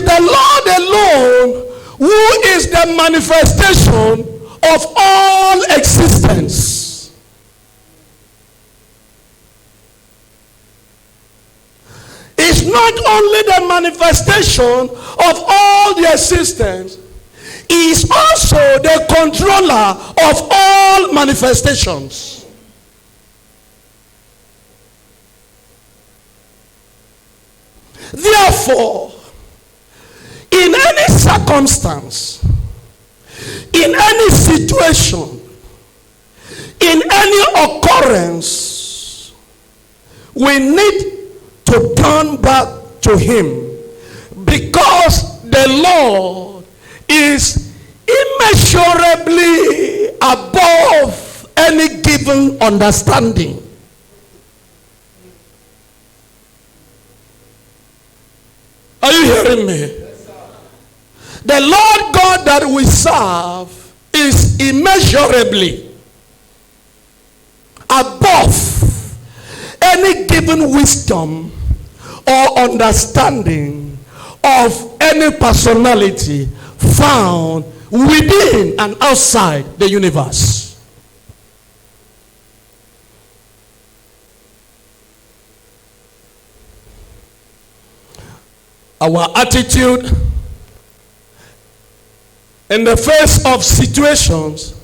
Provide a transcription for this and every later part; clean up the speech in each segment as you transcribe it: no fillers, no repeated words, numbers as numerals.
the Lord alone who is the manifestation of all existence. It's not only the manifestation of all the existence, he is also the controller of all manifestations. Therefore, in any circumstance, in any situation, in any occurrence, we need to turn back to him, because the Lord is immeasurably above any given understanding. Are you hearing me? Yes, the Lord God that we serve is immeasurably above any given wisdom or understanding of any personality found within and outside the universe. Our attitude in the face of situations,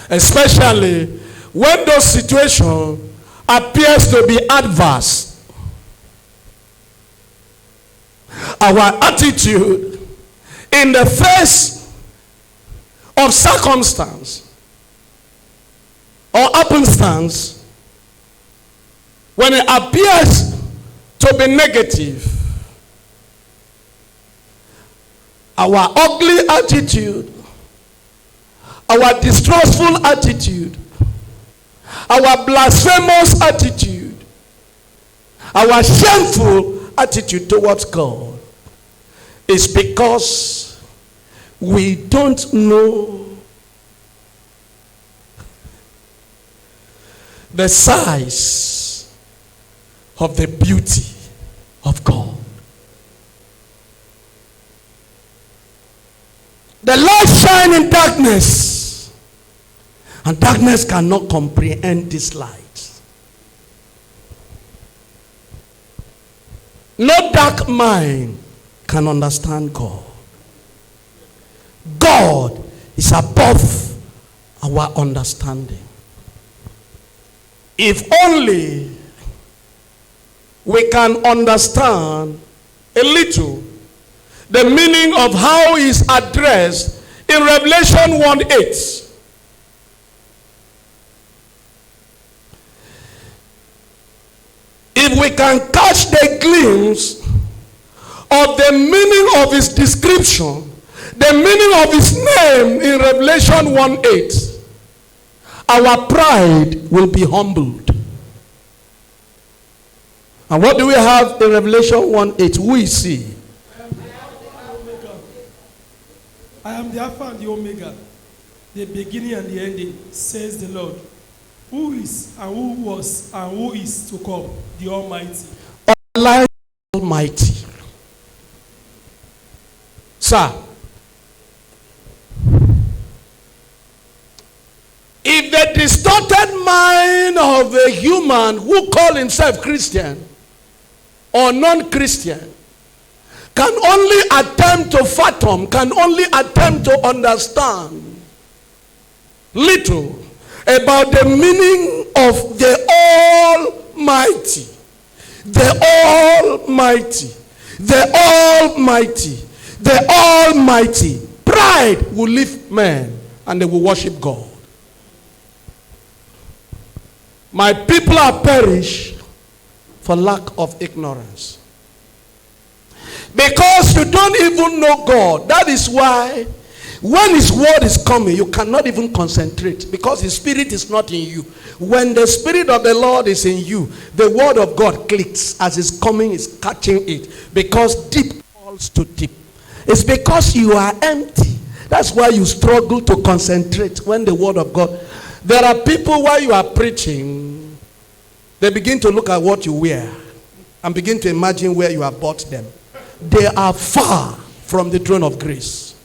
especially when those situations appears to be adverse, our attitude in the face of circumstance or happenstance, when it appears to be negative, our ugly attitude, our distrustful attitude, our blasphemous attitude, our shameful attitude towards God is because we don't know the size of the beauty of God. The light shine in darkness, and darkness cannot comprehend this light. No dark mind can understand God. God is above our understanding. If only we can understand a little the meaning of how he is addressed in Revelation 1:8. If we can catch the glimpse of the meaning of his description, the meaning of his name in Revelation 1:8, our pride will be humbled. And what do we have in Revelation 1:8? Who is he? I am the Alpha and the Omega, the beginning and the ending, says the Lord, who is and who was and who is to come, the Almighty. Almighty. Sir, if the distorted mind of a human who call himself Christian or non-Christian can only attempt to fathom, can only attempt to understand little about the meaning of the Almighty, the Almighty, the Almighty, the Almighty, pride will leave men and they will worship God. My people are perished for lack of ignorance. Because you don't even know God. That is why when his word is coming, you cannot even concentrate, because his spirit is not in you. When the spirit of the Lord is in you, the word of God clicks. As it's coming, it's catching it, because deep calls to deep. It's because you are empty. That's why you struggle to concentrate when the word of God. There are people, while you are preaching, they begin to look at what you wear and begin to imagine where you have bought them. They are far from the throne of grace.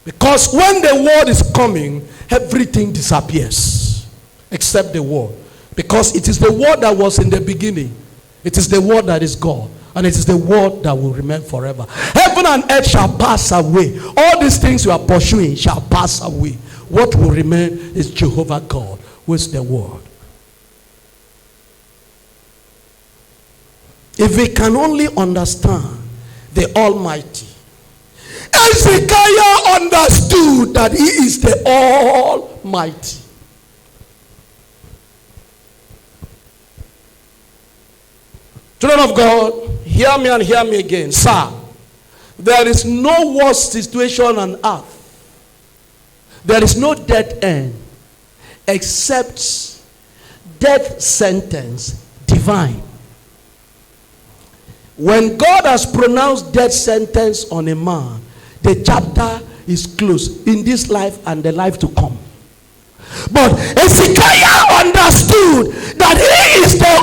Because when the word is coming, everything disappears except the word. Because it is the word that was in the beginning. It is the word that is God. And it is the word that will remain forever. Heaven and earth shall pass away. All these things you are pursuing shall pass away. What will remain is Jehovah God, who is the word. If we can only understand the Almighty. Hezekiah understood that he is the Almighty. Children of God, hear me and hear me again. Sir, there is no worse situation on earth. There is no death end except death sentence divine. When God has pronounced death sentence on a man, the chapter is closed in this life and the life to come. But Hezekiah understood that he is the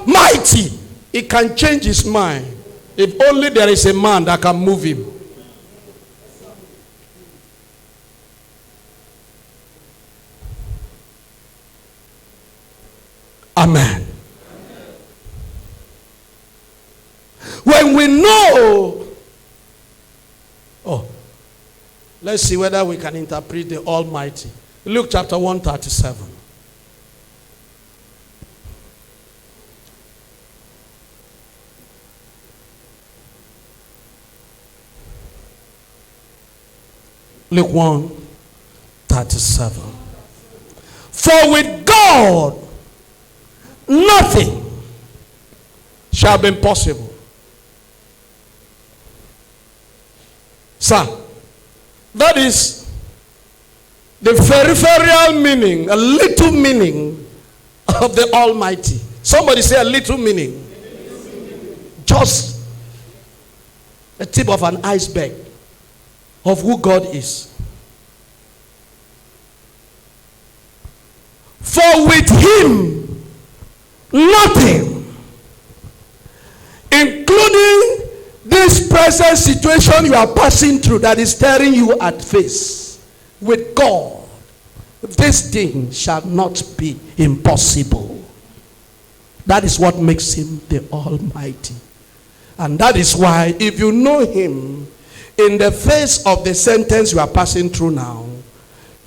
Almighty. He can change his mind if only there is a man that can move him. Amen. When we know, let's see whether we can interpret the Almighty. Luke chapter 137. Luke 1:37. For with God nothing shall be impossible. Sir, that is the peripheral meaning, a little meaning of the Almighty. Somebody say a little meaning. Just a tip of an iceberg of who God is. For with him, nothing, including this present situation you are passing through that is staring you at face, with God, this thing shall not be impossible. That is what makes him the Almighty. And that is why if you know him, in the face of the sentence you are passing through now,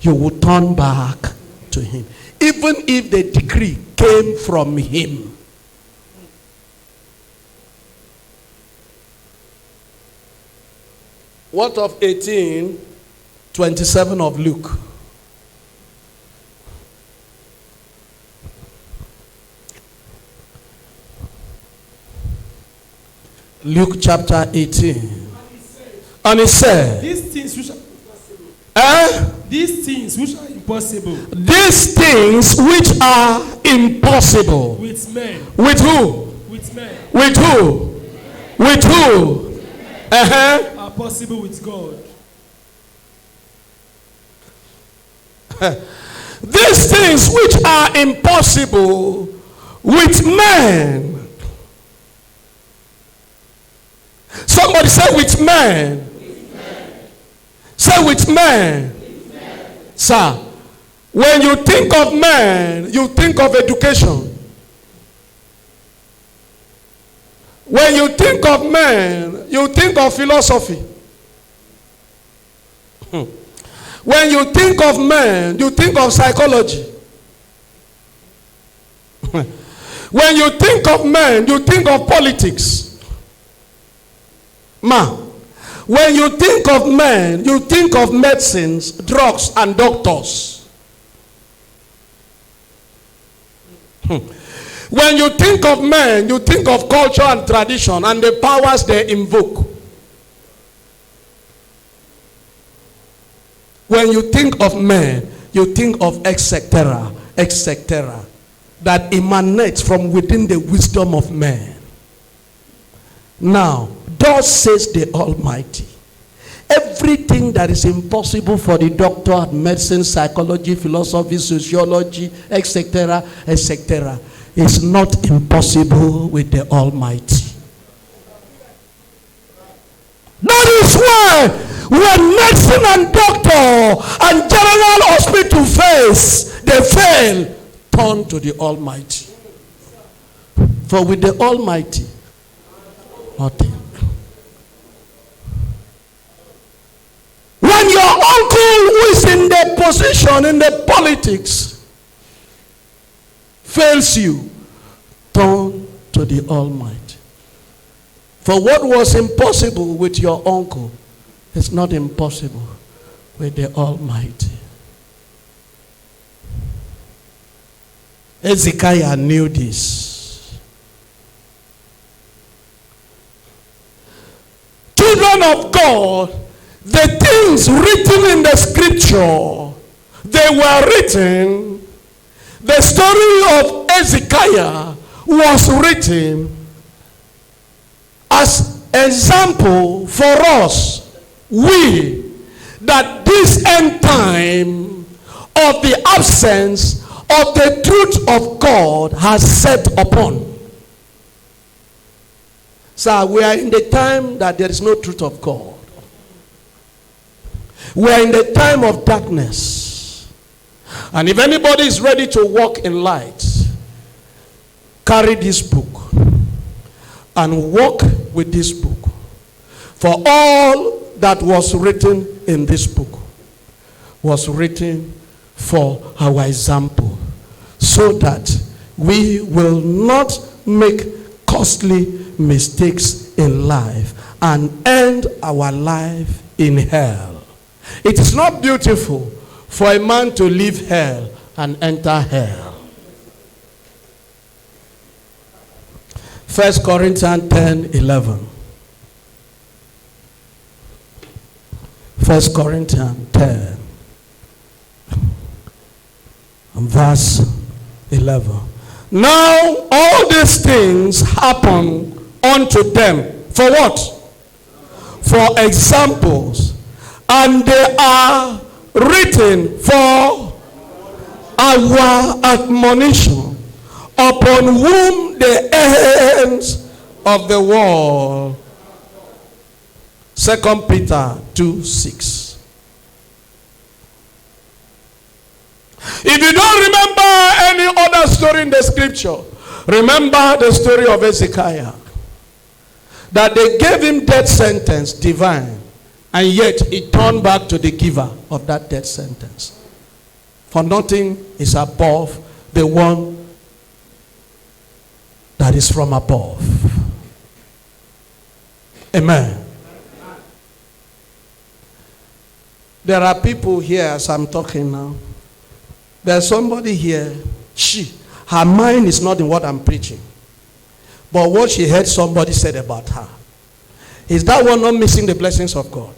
you will turn back to him. Even if the decree came from him. What of 18:27 of Luke? Luke chapter 18. And he said, These things which are impossible. These things which are impossible. These things which are impossible. With men. With who? With men. With who? With who? Are possible with God. These things which are impossible with man. Somebody say with man. Say with man. Sir, when you think of man, you think of education. When you think of man, you think of philosophy. When you think of man, you think of psychology. When you think of man, you think of politics. When you think of man, you think of medicines, drugs, and doctors. When you think of man, you think of culture and tradition and the powers they invoke. When you think of man, you think of etc., that emanates from within the wisdom of man. Now, thus says the Almighty, everything that is impossible for the doctor, medicine, psychology, philosophy, sociology, etc., is not impossible with the Almighty. That is why when medicine and doctor and general hospital fails, they fail, turn to the Almighty. For with the Almighty, nothing. When your uncle who is in the position, in the politics, fails you, turn to the Almighty. For what was impossible with your uncle is not impossible with the Almighty. Hezekiah knew this. Children of God, the things written in the scripture, they were written. The story of Hezekiah was written as example for us, we, that this end time of the absence of the truth of God has set upon. So we are in the time that there is no truth of God. We are in the time of darkness. And if anybody is ready to walk in light, carry this book and walk with this book. For all that was written in this book was written for our example, so that we will not make costly mistakes in life and end our life in hell. It is not beautiful for a man to leave hell and enter hell. 1 Corinthians 10:11. 1 Corinthians 10 and verse 11. Now all these things happen unto them. For what? For examples. And they are written for our admonition, upon whom the ends of the world. 2 Peter 2:6. If you don't remember any other story in the scripture, remember the story of Hezekiah. That they gave him death sentence, divine, and yet he turned back to the giver of that death sentence. For nothing is above the one that is from above. Amen. There are people here as I'm talking now. There's somebody here, her mind is not in what I'm preaching, but what she heard somebody said about her. Is that one not missing the blessings of God?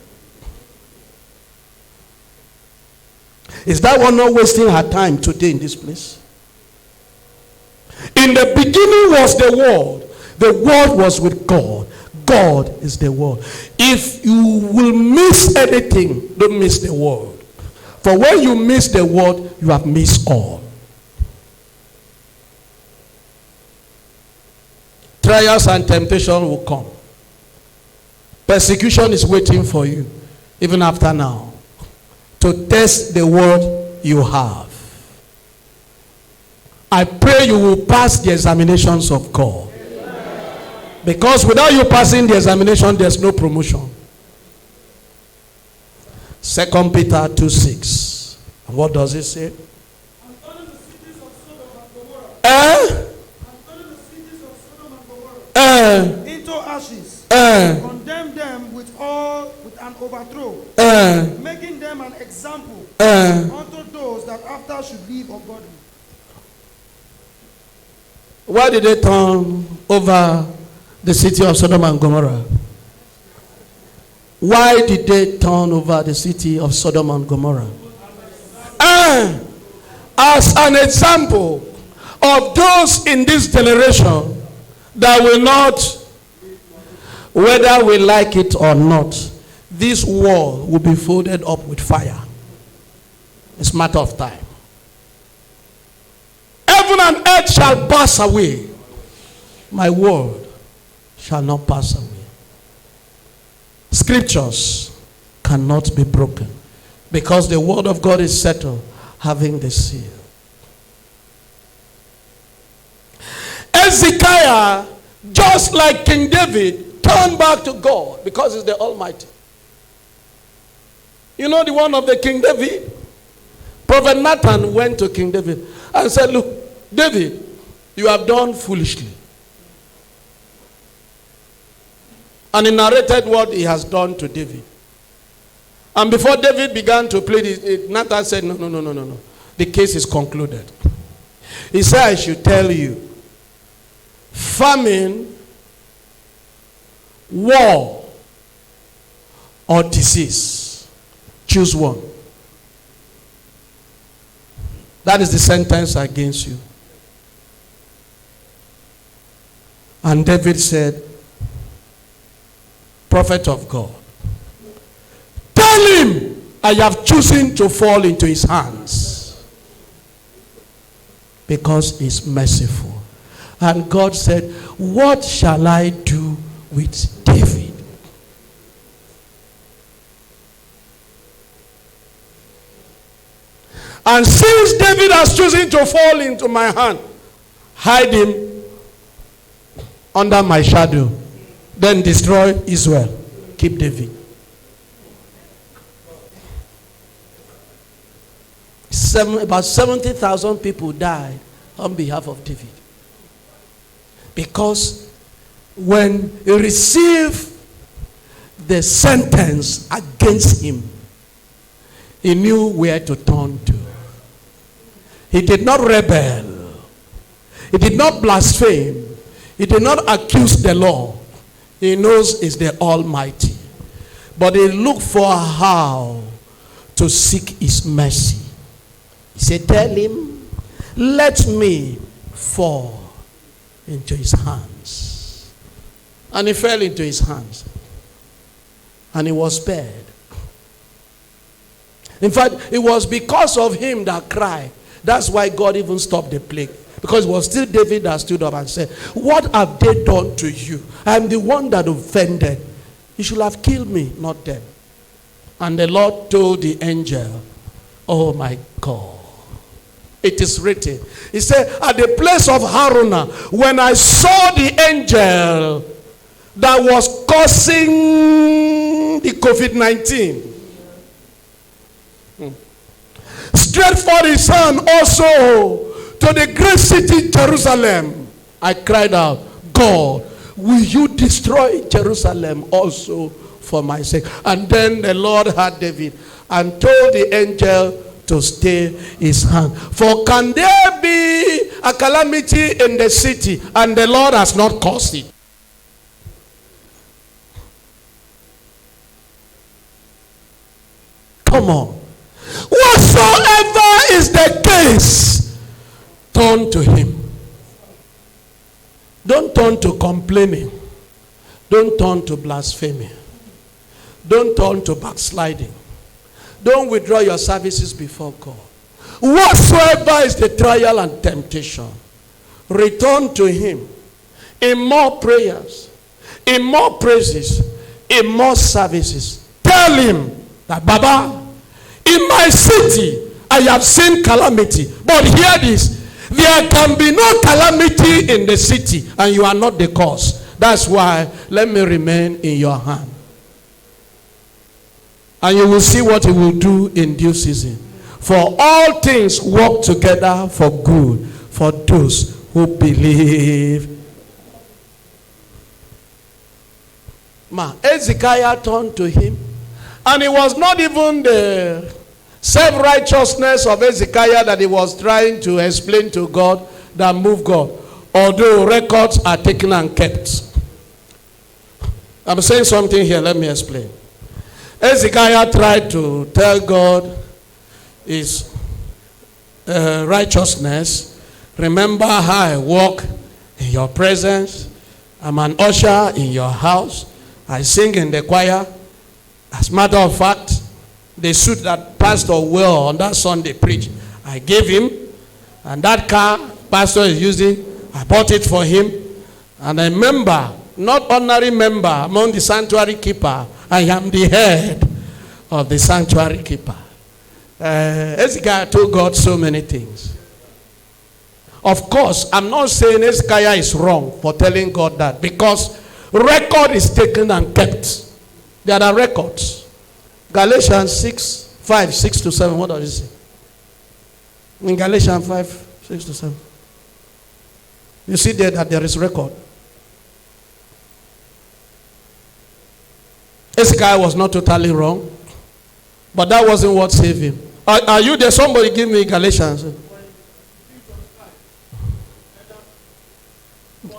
Is that one not wasting her time today in this place? In the beginning was the Word. The Word was with God. God is the Word. If you will miss anything, don't miss the Word. For when you miss the Word, you have missed all. Trials and temptation will come. Persecution is waiting for you, even after now, to test the word you have. I pray you will pass the examinations of God. Because without you passing the examination, there's no promotion. 2 Peter 2:6. And what does it say? Into ashes, condemn them with an overthrow, making them an example unto those that after should live ungodly. Why did they turn over the city of Sodom and Gomorrah? Why did they turn over the city of Sodom and Gomorrah? As an example of those in this generation that will not, whether we like it or not, this wall will be folded up with fire. It's a matter of time. Heaven and earth shall pass away. My word shall not pass away. Scriptures cannot be broken because the word of God is settled, having the seal. Hezekiah, just like King David, turned back to God because he's the Almighty. You know the one of the King David? Prophet Nathan went to King David and said, look, David, you have done foolishly. And he narrated what he has done to David. And before David began to plead, Nathan said, no. The case is concluded. He said, I should tell you, famine, war, or disease. Choose one. That is the sentence against you. And David said, prophet of God, tell him I have chosen to fall into his hands because he's merciful. And God said, what shall I do with David? And since David has chosen to fall into my hand, hide him under my shadow. Then destroy Israel. Keep David. About 70,000 people died on behalf of David. Because when he received the sentence against him, he knew where to turn to. He did not rebel. He did not blaspheme. He did not accuse the law. He knows it's the Almighty. But he looked for how to seek his mercy. He said, tell him, let me fall into his hands. And he fell into his hands. And he was spared. In fact, it was because of him that cried. That's why God even stopped the plague. Because it was still David that stood up and said, what have they done to you? I am the one that offended. You should have killed me, not them. And the Lord told the angel, oh my God. It is written. He said, at the place of Haruna, when I saw the angel that was causing the COVID-19, stretched forth his hand also to the great city Jerusalem. I cried out, God, will you destroy Jerusalem also for my sake? And then the Lord heard David and told the angel to stay his hand. For can there be a calamity in the city and the Lord has not caused it? Come on. Whatsoever is the case, turn to him. Don't turn to complaining. Don't turn to blasphemy. Don't turn to backsliding. Don't withdraw your services before God. Whatsoever is the trial and temptation, return to him in more prayers, in more praises, in more services. Tell him that, Baba, in my city, I have seen calamity. But hear this. There can be no calamity in the city, and you are not the cause. That's why let me remain in your hand. And you will see what he will do in due season. For all things work together for good for those who believe. Hezekiah turned to him. And it was not even the self-righteousness of Hezekiah that he was trying to explain to God that moved God. Although records are taken and kept. I'm saying something here. Let me explain. Hezekiah tried to tell God his righteousness. Remember how I walk in your presence. I'm an usher in your house. I sing in the choir. As a matter of fact, the suit that Pastor Will on that Sunday preached, I gave him. And that car Pastor is using, I bought it for him. And a member, not ordinary member, among the sanctuary keeper, I am the head of the sanctuary keeper. Hezekiah told God so many things. Of course, I'm not saying Hezekiah is wrong for telling God that, because record is taken and kept. There are records. Galatians 6:5-6-7. What does it say? In Galatians 5:6-7. You see there that there is record. Hezekiah was not totally wrong, but that wasn't what saved him. Are you there? Somebody give me Galatians. For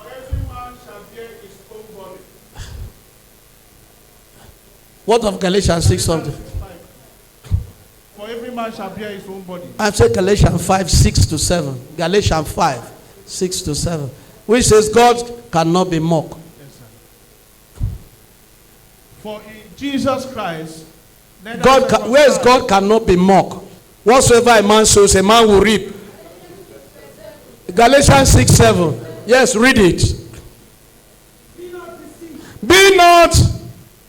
every man shall bear his own body. What of Galatians 6 something? For every man shall bear his own body. I've said Galatians 5:6-7. Galatians 5:6-7. Which says God cannot be mocked. Yes, sir. For in Jesus Christ, Where is God cannot be mocked? Whatsoever a man sows, a man will reap. Galatians 6:7. Yes, read it. Be not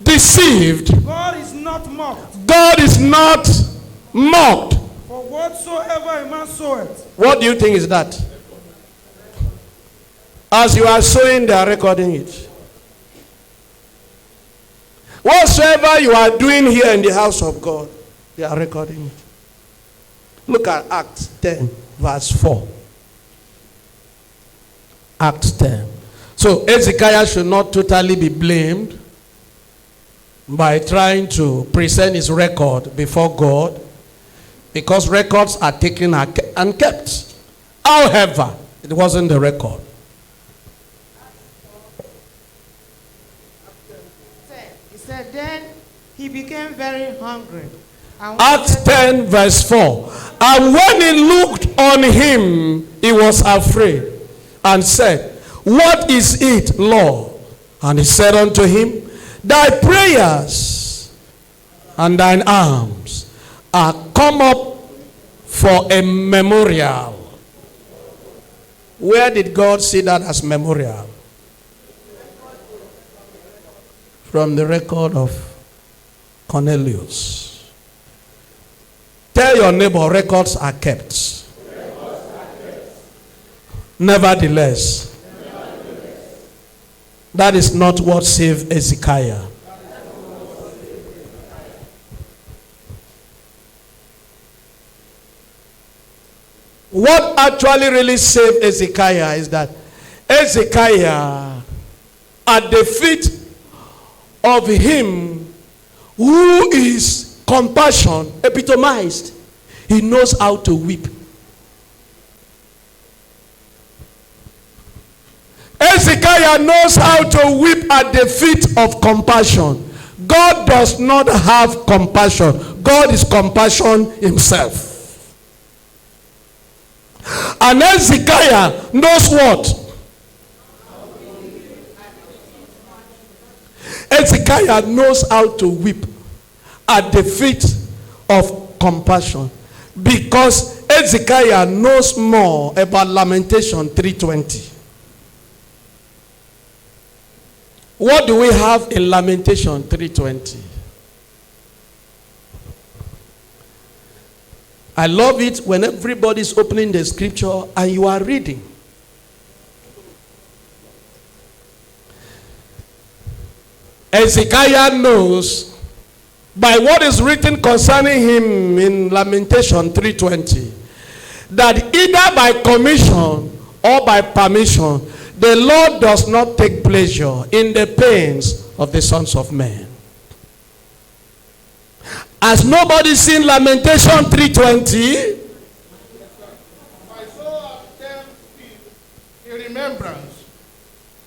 deceived. God is not mocked. God is not mocked. For whatsoever a man soweth. What do you think is that? As you are sowing, they are recording it. Whatsoever you are doing here in the house of God, they are recording it. Look at Acts 10:4. Acts 10. So Hezekiah should not totally be blamed by trying to present his record before God, because records are taken and kept. However, it wasn't the record. He said, then he became very hungry. Acts 10:4. And when he looked on him, he was afraid and said, what is it, Lord? And he said unto him, thy prayers and thine alms are come up for a memorial. Where did God see that as memorial? From the record of Cornelius. Tell your neighbor, records are kept. Nevertheless, that is not what saved Hezekiah. What actually really saved Hezekiah is that Hezekiah, at the feet of him who is compassion epitomized, he knows how to weep. Hezekiah knows how to weep at the feet of compassion. God does not have compassion. God is compassion himself. And Hezekiah knows what? Hezekiah knows how to weep at the feet of compassion, because Hezekiah knows more about Lamentation 3:20. What do we have in Lamentation 3:20? I love it when everybody's opening the scripture and you are reading. Hezekiah knows by what is written concerning him in Lamentation 3:20 that either by commission or by permission, the Lord does not take pleasure in the pains of the sons of men. Has nobody seen Lamentation 3:20? My soul have them still in remembrance.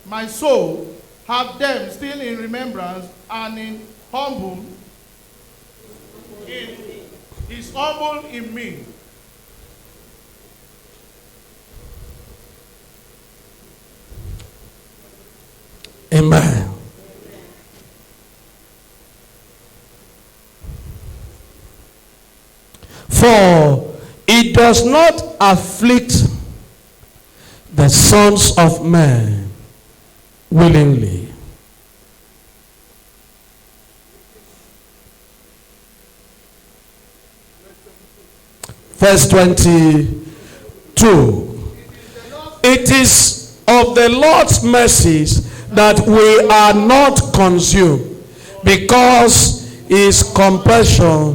My soul have them still in remembrance, and in humble is humble in me. Amen. For it does not afflict the sons of men willingly. Verse 22. It is of the Lord's mercies that we are not consumed, because his compassion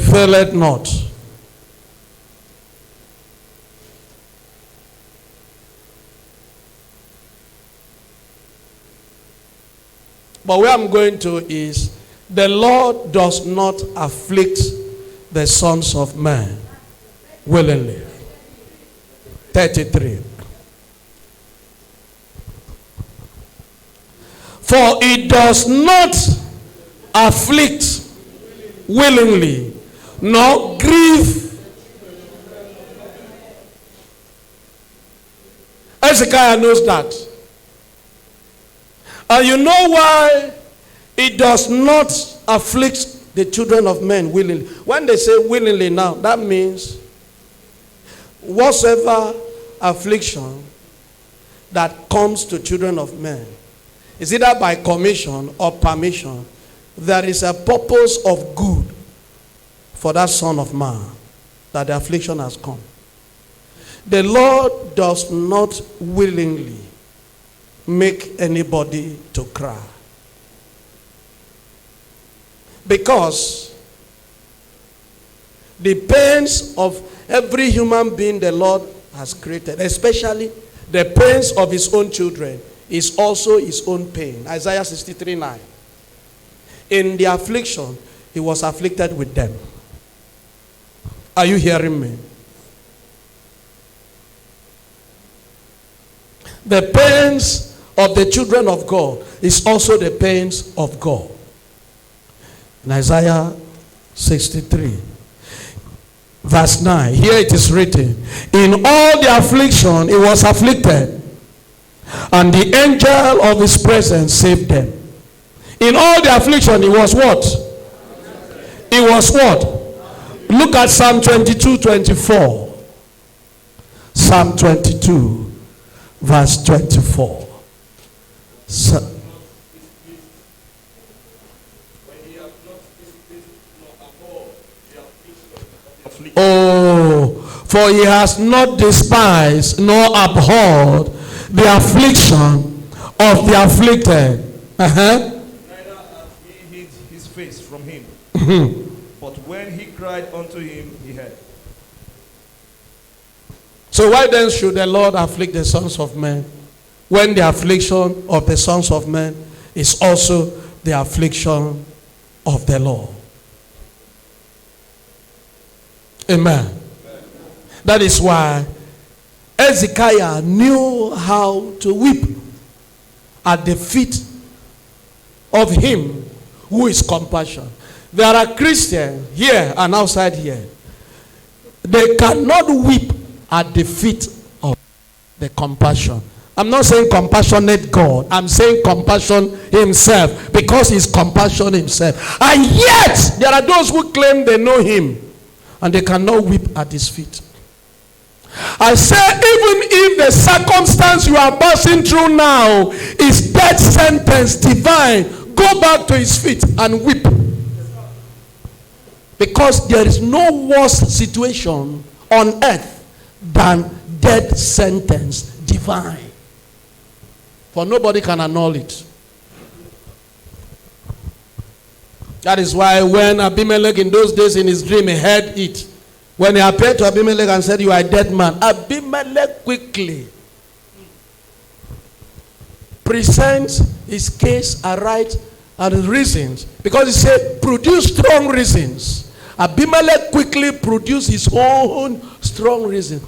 faileth not. But where I'm going to is, the Lord does not afflict the sons of man willingly. 33. For he does not afflict willingly, nor grieve. Hezekiah knows that. And you know why he does not afflict the children of men willingly? When they say willingly now, that means whatsoever affliction that comes to children of men is either by commission or permission. There is a purpose of good for that son of man that the affliction has come. The Lord does not willingly make anybody to cry, because the pains of every human being the Lord has created, especially the pains of his own children, is also his own pain. Isaiah 63:9. In the affliction, he was afflicted with them. Are you hearing me? The pains of the children of God is also the pains of God. In Isaiah 63, verse 9, here it is written, in all the affliction he was afflicted, and the angel of his presence saved them. In all the affliction he was what? He was what? Look at Psalm 22:24. Psalm 22, verse 24. Oh, for he has not despised nor abhorred the affliction of the afflicted. Neither hath he hid his face from him. But when he cried unto him, he heard. So why then should the Lord afflict the sons of men, when the affliction of the sons of men is also the affliction of the Lord? Amen. That is why Hezekiah knew how to weep at the feet of him who is compassion. There are Christians here and outside here. They cannot weep at the feet of the compassion. I'm not saying compassionate God. I'm saying compassion himself, because he's compassion himself. And yet, there are those who claim they know him, and they cannot weep at his feet. I say, even if the circumstance you are passing through now is death sentence divine, go back to his feet and weep. Because there is no worse situation on earth than death sentence divine. For nobody can annul it. That is why when Abimelech in those days in his dream, he heard it. When he appeared to Abimelech and said, you are a dead man, Abimelech quickly presents his case aright and reasons. Because he said, produce strong reasons. Abimelech quickly produced his own strong reason.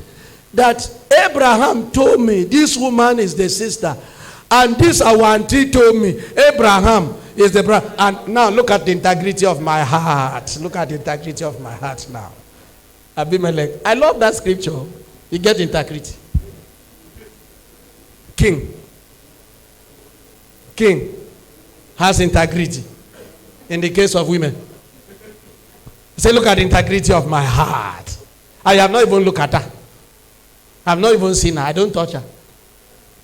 That Abraham told me this woman is the sister. And this our auntie told me Abraham is the brother. And now look at the integrity of my heart. Look at the integrity of my heart now. Abimelech. I love that scripture. You get integrity. King has integrity. In the case of women. Say, look at the integrity of my heart. I have not even looked at her. I have not even seen her. I don't touch her.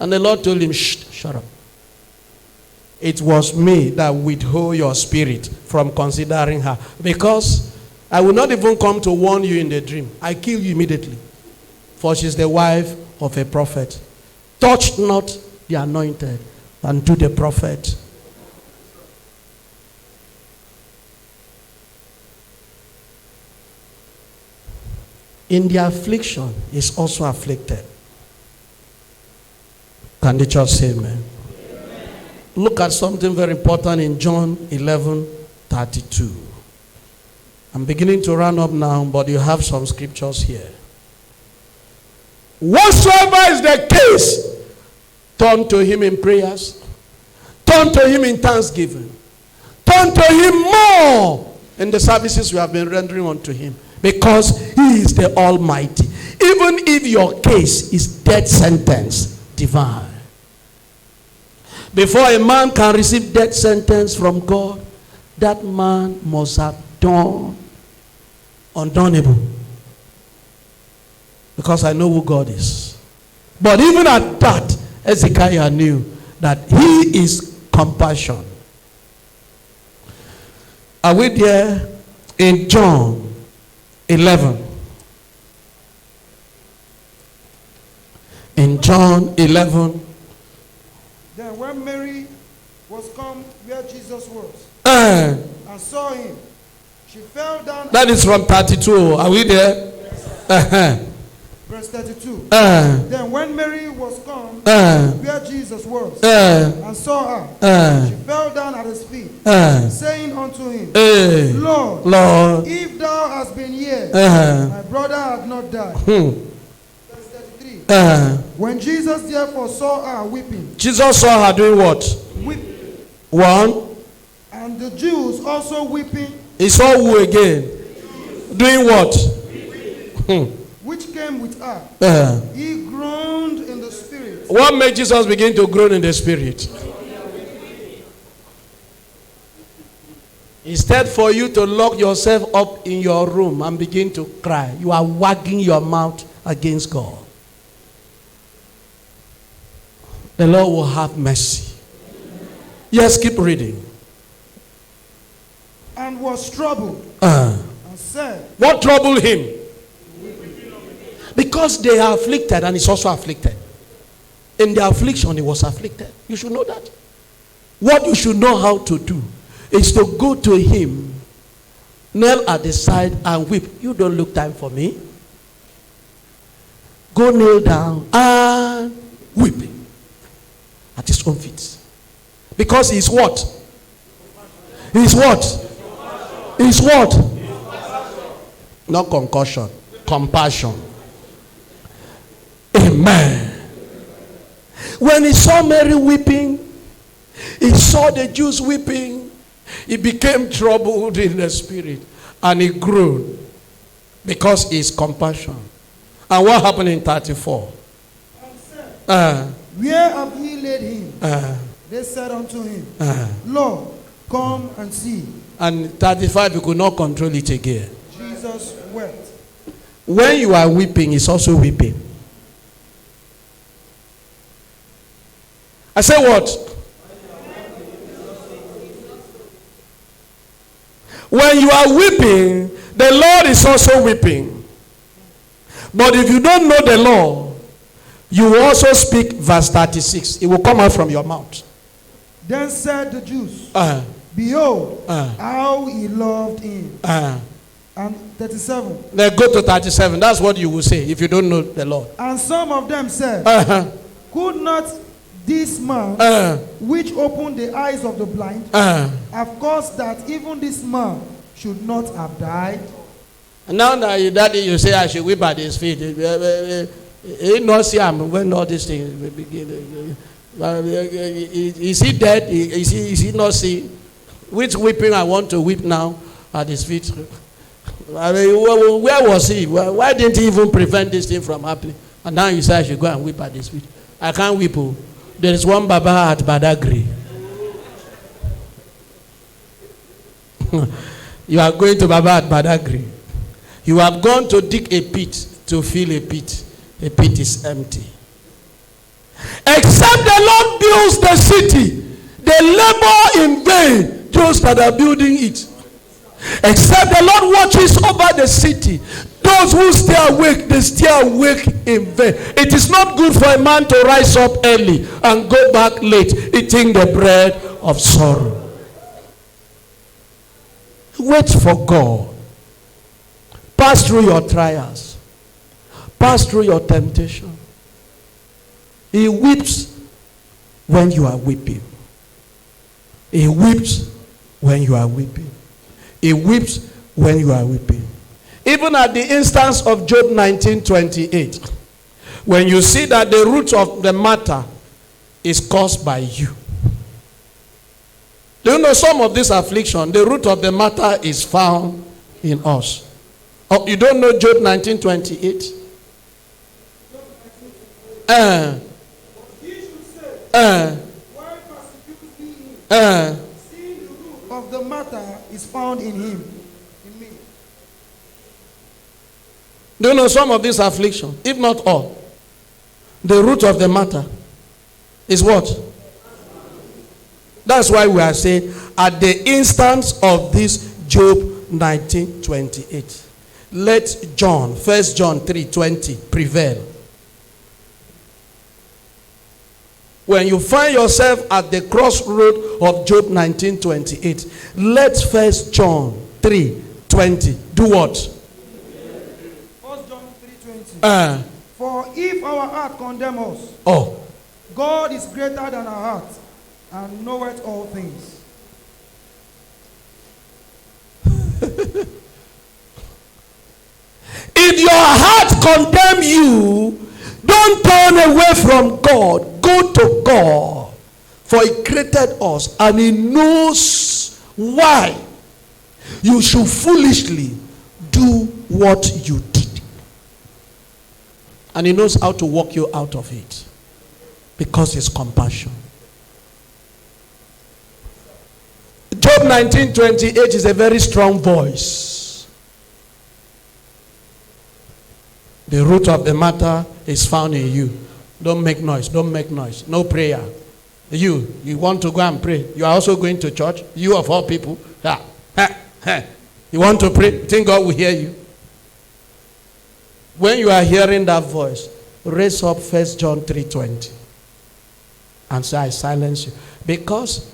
And the Lord told him, shut up. It was me that withheld your spirit from considering her. Because I will not even come to warn you in the dream. I kill you immediately. For she is the wife of a prophet. Touch not the anointed, and do the prophet. In the affliction is also afflicted. Can the church say amen? Amen? Look at something very important in John 11:32. I'm beginning to run up now, but you have some scriptures here. Whatsoever is the case, turn to him in prayers, turn to him in thanksgiving, turn to him more in the services we have been rendering unto him, because he is the Almighty. Even if your case is death sentence, divine. Before a man can receive death sentence from God, that man must have done undonable. Because I know who God is. But even at that, Hezekiah knew that he is compassion. Are we there in John 11? In John 11. Then when Mary was come where Jesus was, and saw him, she fell down. That is from 32. Are we there? Verse 32. Then when Mary was come where Jesus was, and saw her, she fell down at his feet, saying unto him, Lord, if thou hast been here, my brother had not died. Verse 33. When Jesus therefore saw her weeping. Jesus saw her doing what? Weeping. One. And the Jews also weeping. He saw who again? Doing what? Which came with her. He groaned in the spirit. What made Jesus begin to groan in the spirit? Instead for you to lock yourself up in your room and begin to cry, you are wagging your mouth against God. The Lord will have mercy. Yes, keep reading. And was troubled. And said. What troubled him? Because they are afflicted and he's also afflicted. In the affliction, he was afflicted. You should know that. What you should know how to do is to go to him, kneel at the side and weep. You don't look time for me. Go kneel down and weep at his own feet. Because he's what? He's what? He's what? Not concussion. Compassion. Amen. When he saw Mary weeping, he saw the Jews weeping, he became troubled in the spirit and he groaned because he is compassion. And what happened in 34? Where have ye laid him? They said unto him, Lord, come and see. And 35, you could not control it again. Jesus wept. When you are weeping, he's also weeping. I say what? When you are weeping, the Lord is also weeping. But if you don't know the Lord, you will also speak verse 36. It will come out from your mouth. Then said the Jews, Behold, how he loved him. And 37. Then go to 37. That's what you will say if you don't know the Lord. And some of them said, Could not this man, which opened the eyes of the blind, have caused that even this man should not have died? And now that you say I should weep at his feet. He not see him when all these things begin. Is he dead? Is he not see? Which weeping I want to weep now at his feet? I mean, where was he? Why didn't he even prevent this thing from happening? And now you say I should go and weep at his feet. I can't weep. There is one Baba at Badagry. You are going to Baba at Badagry. You have gone to dig a pit to fill a pit. A pit is empty. Except the Lord builds the city, they labor in vain, those that are building it. Except the Lord watches over the city. Those who stay awake, they stay awake in vain. It is not good for a man to rise up early and go back late, eating the bread of sorrow. Wait for God. Pass through your trials. Pass through your temptation. He weeps when you are weeping. He weeps when you are weeping. He weeps when you are weeping. Even at the instance of Job 19:28, when you see that the root of the matter is caused by you. Do you know some of this affliction, the root of the matter is found in us? Oh, you don't know Job 19:28? He should say, why persecute me him? Seeing the root of the matter is found in him. In me. Do you know some of this affliction, if not all, the root of the matter is what? That's why we are saying, at the instance of this Job 19:28, let John, 1 John 3:20 prevail. When you find yourself at the crossroad of Job 19:28, let 1 John 3:20 do what? 1 John 3:20. For if our heart condemn us, God is greater than our heart, and knoweth all things. If your heart condemn you, don't turn away from God. Go to God. For He created us and He knows why you should foolishly do what you did. And He knows how to walk you out of it. Because His compassion. Job 19:28 is a very strong voice. The root of the matter is found in you. Don't make noise. Don't make noise. No prayer. You want to go and pray. You are also going to church. You of all people. You want to pray. You think God will hear you. When you are hearing that voice, raise up 1 John 3:20 and say, I silence you. Because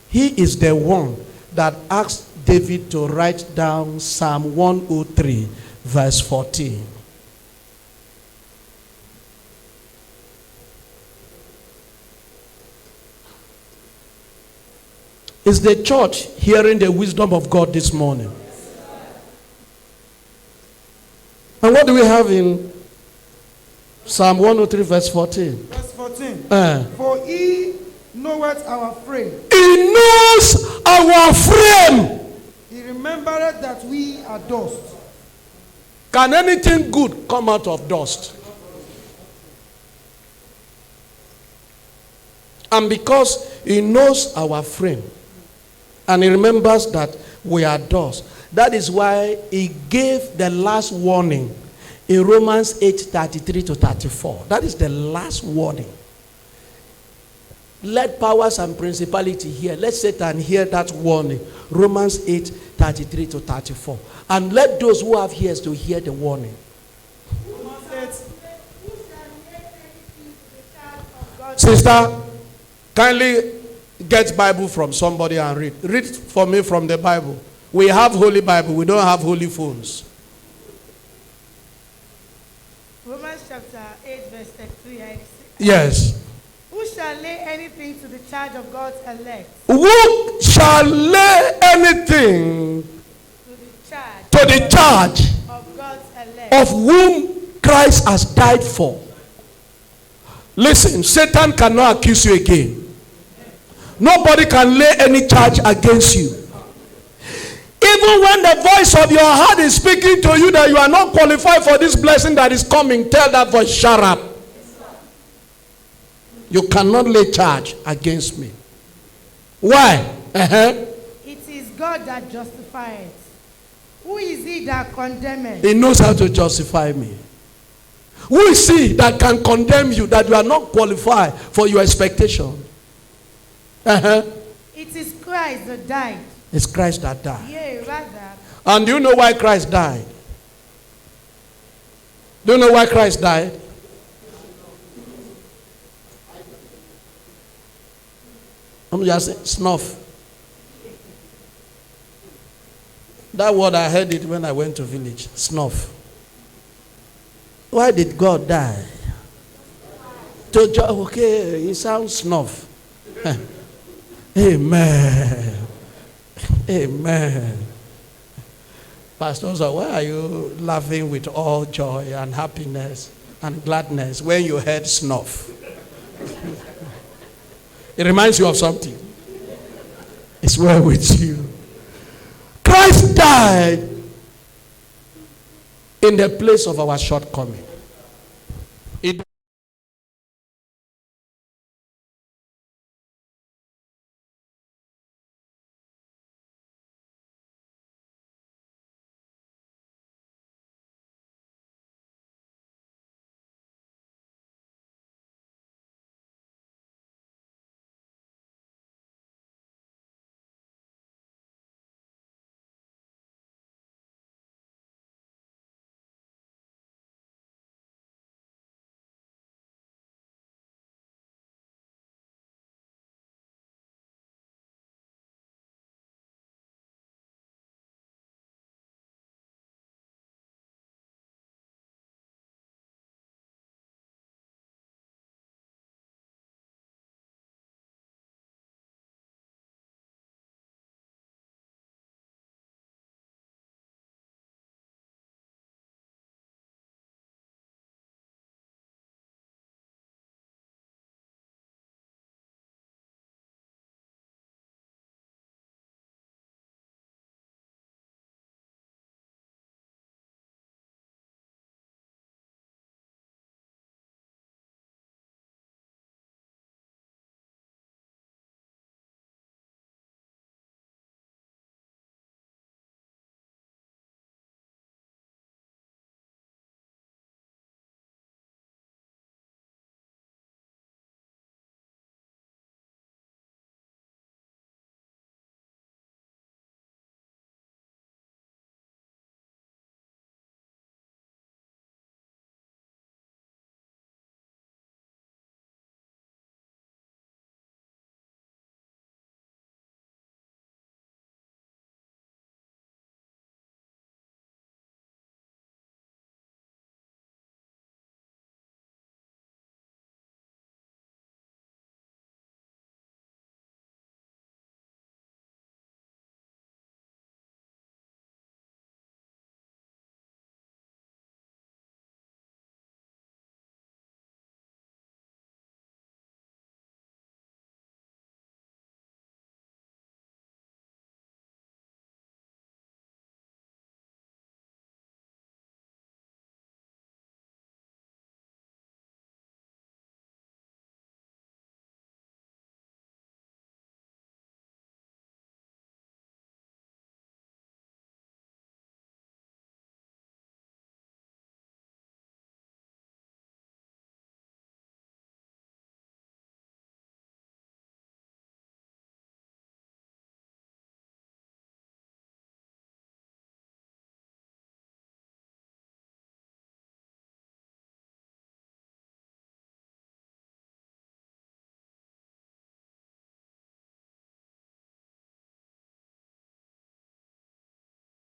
He is the one that asked David to write down Psalm 103 verse 14. Is the church hearing the wisdom of God this morning? And what do we have in Psalm 103 verse 14? Verse 14. For He knoweth our frame. He knows our frame. He remembered that we are dust. Can anything good come out of dust? And because He knows our frame, and He remembers that we are dust, that is why He gave the last warning in Romans 8:33-34. That is the last warning. Let powers and principality hear. Let Satan hear that warning. Romans 8:33-34. And let those who have ears to hear the warning. Sister, kindly get Bible from somebody and read. Read for me from the Bible. We have Holy Bible. We don't have holy phones. Romans chapter 8 verse 33. Yes. Who shall lay anything to the charge of God's elect? Who shall lay anything To the charge of God's elect, of whom Christ has died for? Listen, Satan cannot accuse you again. Nobody can lay any charge against you. Even when the voice of your heart is speaking to you that you are not qualified for this blessing that is coming, tell that voice, shut up. You cannot lay charge against me. Why? It is God that justifies. Who is He that condemneth? He knows how to justify me. Who is He that can condemn you, that you are not qualified for your expectation? It is Christ that died. It's Christ that died. Yea, rather, And do you know why Christ died? Do you know why Christ died? I'm just saying, snuff. That word, I heard it when I went to village. Snuff. Why did God die? Okay, it sounds snuff. Amen. Amen. Pastor, so why are you laughing with all joy and happiness and gladness when you heard snuff? It reminds you of something. It's well with you. Christ died in the place of our shortcoming. It